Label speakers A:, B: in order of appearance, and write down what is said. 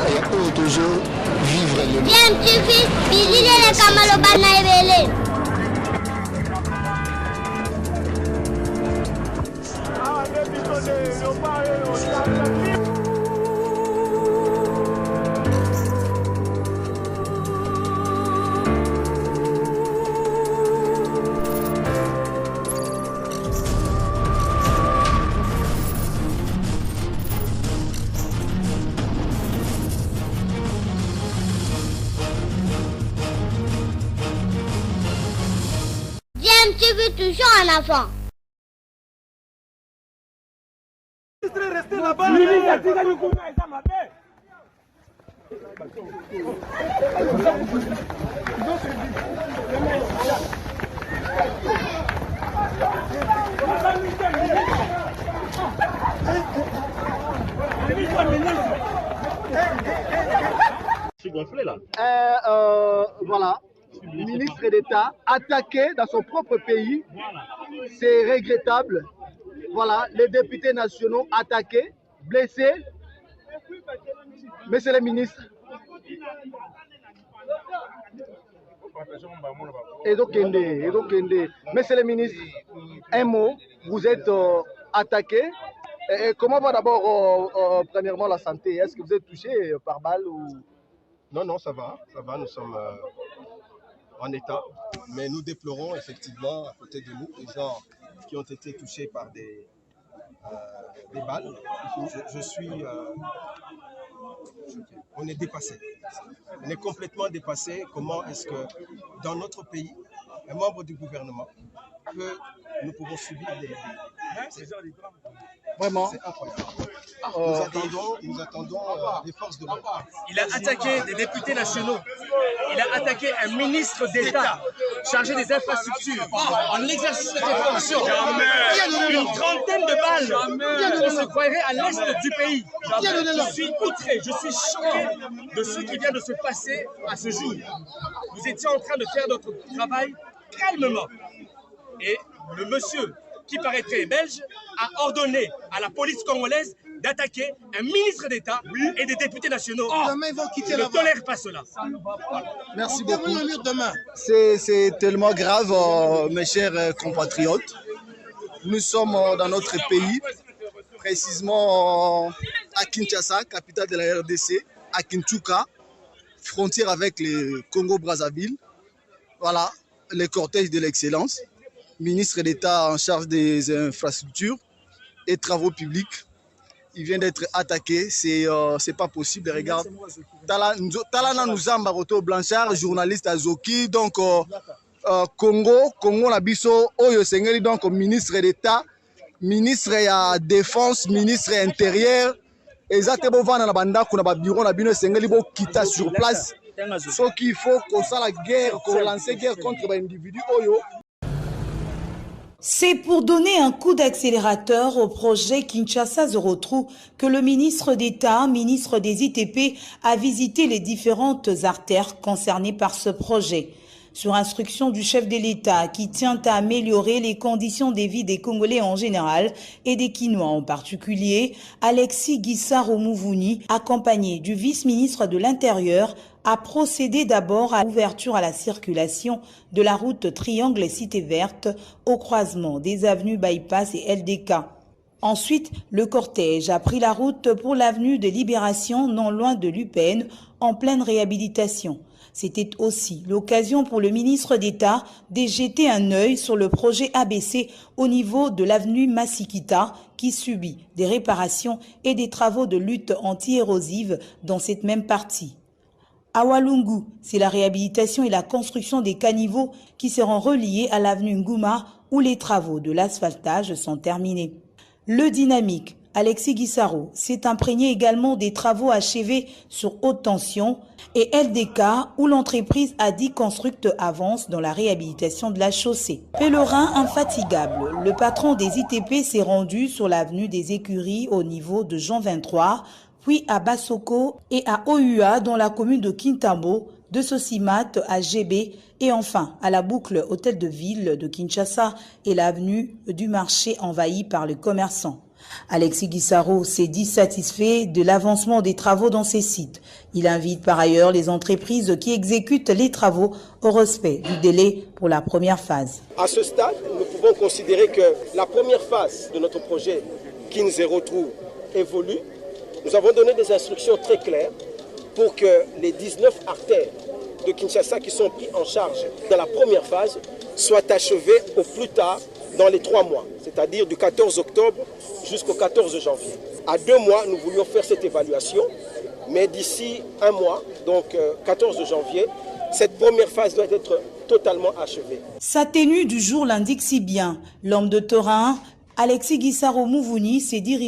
A: et toujours vivre le monde.
B: Bien, tu fais, bisous les camalobana et James, tu veux toujours un enfant.
C: Restez là-bas.
D: Voilà, ministre d'État attaqué dans son propre pays, c'est regrettable. Voilà, les députés nationaux attaqués, blessés. Monsieur le ministre, Monsieur le ministre, un mot, vous êtes attaqué. Et comment va d'abord, premièrement, la santé? Est-ce que vous êtes touché par balle ou...
E: Non, ça va, nous sommes en état, mais nous déplorons effectivement à côté de nous les gens qui ont été touchés par des balles. On est dépassé, on est complètement dépassé. Comment est-ce que dans notre pays, un membre du gouvernement nous pouvons subir des...
D: Vraiment.
E: C'est incroyable. Nous attendons les forces de l'ordre.
F: Il a attaqué des députés nationaux. Il a attaqué un ministre d'État chargé des infrastructures en exercice de ses fonctions. Une trentaine de balles. On se croirait à l'est du pays. Je suis outré, je suis choqué de ce qui vient de se passer à ce jour. Nous étions en train de faire notre travail calmement. Et le monsieur qui paraîtrait belge, a ordonné à la police congolaise d'attaquer un ministre d'État et des députés nationaux.
C: Demain, ils vont quitter
F: Je ne tolère pas cela.
D: Merci beaucoup.
C: Demain.
D: C'est tellement grave, mes chers compatriotes. Nous sommes dans notre pays, précisément à Kinshasa, capitale de la RDC, à Kinshasa, frontière avec le Congo-Brazzaville. Voilà, le cortège de l'excellence. Ministre d'État en charge des infrastructures et travaux publics. Il vient d'être attaqué, c'est pas possible. Regarde, Talana Nuzamba Roto Blanchard, journaliste à Zoki, donc Congo Nabiso, Oyo Sengeli, donc ministre d'État, ministre de la Défense, ministre intérieur, et Zatebo Vana Nabanda, qu'on a bureau, on a bien Sengeli, bon, quitta sur place. Ce qu'il faut, qu'on soit la guerre, qu'on lance guerre contre l'individu, Oyo.
G: C'est pour donner un coup d'accélérateur au projet Kinshasa Zorotrou que le ministre d'État, ministre des ITP, a visité les différentes artères concernées par ce projet. Sur instruction du chef de l'État qui tient à améliorer les conditions de vie des Congolais en général et des Kinois en particulier, Alexis Guissaro Mouvouni, accompagné du vice-ministre de l'Intérieur, a procédé d'abord à l'ouverture à la circulation de la route Triangle Cité Verte au croisement des avenues Bypass et LDK. Ensuite, le cortège a pris la route pour l'avenue de Libération non loin de l'UPN en pleine réhabilitation. C'était aussi l'occasion pour le ministre d'État de jeter un œil sur le projet ABC au niveau de l'avenue Massikita qui subit des réparations et des travaux de lutte anti-érosive dans cette même partie. À Walungu, c'est la réhabilitation et la construction des caniveaux qui seront reliés à l'avenue Ngouma où les travaux de l'asphaltage sont terminés. Le dynamique, Alexis Guissaro, s'est imprégné également des travaux achevés sur haute tension et LDK où l'entreprise a dit Construct avance dans la réhabilitation de la chaussée. Pèlerin infatigable, le patron des ITP s'est rendu sur l'avenue des Écuries au niveau de Jean 23, puis à Bassoko et à Oua dans la commune de Kintambo, de Sosimat à GB et enfin à la boucle Hôtel de Ville de Kinshasa et l'avenue du marché envahie par les commerçants. Alexis Guissaro s'est dit satisfait de l'avancement des travaux dans ces sites. Il invite par ailleurs les entreprises qui exécutent les travaux au respect du délai pour la première phase.
E: À ce stade, nous pouvons considérer que la première phase de notre projet Kin Zero Trou évolue. Nous avons donné des instructions très claires pour que les 19 artères de Kinshasa qui sont pris en charge dans la première phase soient achevées au plus tard dans les 3 mois, c'est-à-dire du 14 octobre jusqu'au 14 janvier. À 2 mois, nous voulions faire cette évaluation, mais d'ici 1 mois, donc 14 janvier, cette première phase doit être totalement achevée.
G: Sa tenue du jour l'indique si bien. L'homme de terrain, Alexis Guissaro Mouvouni, s'est dirigé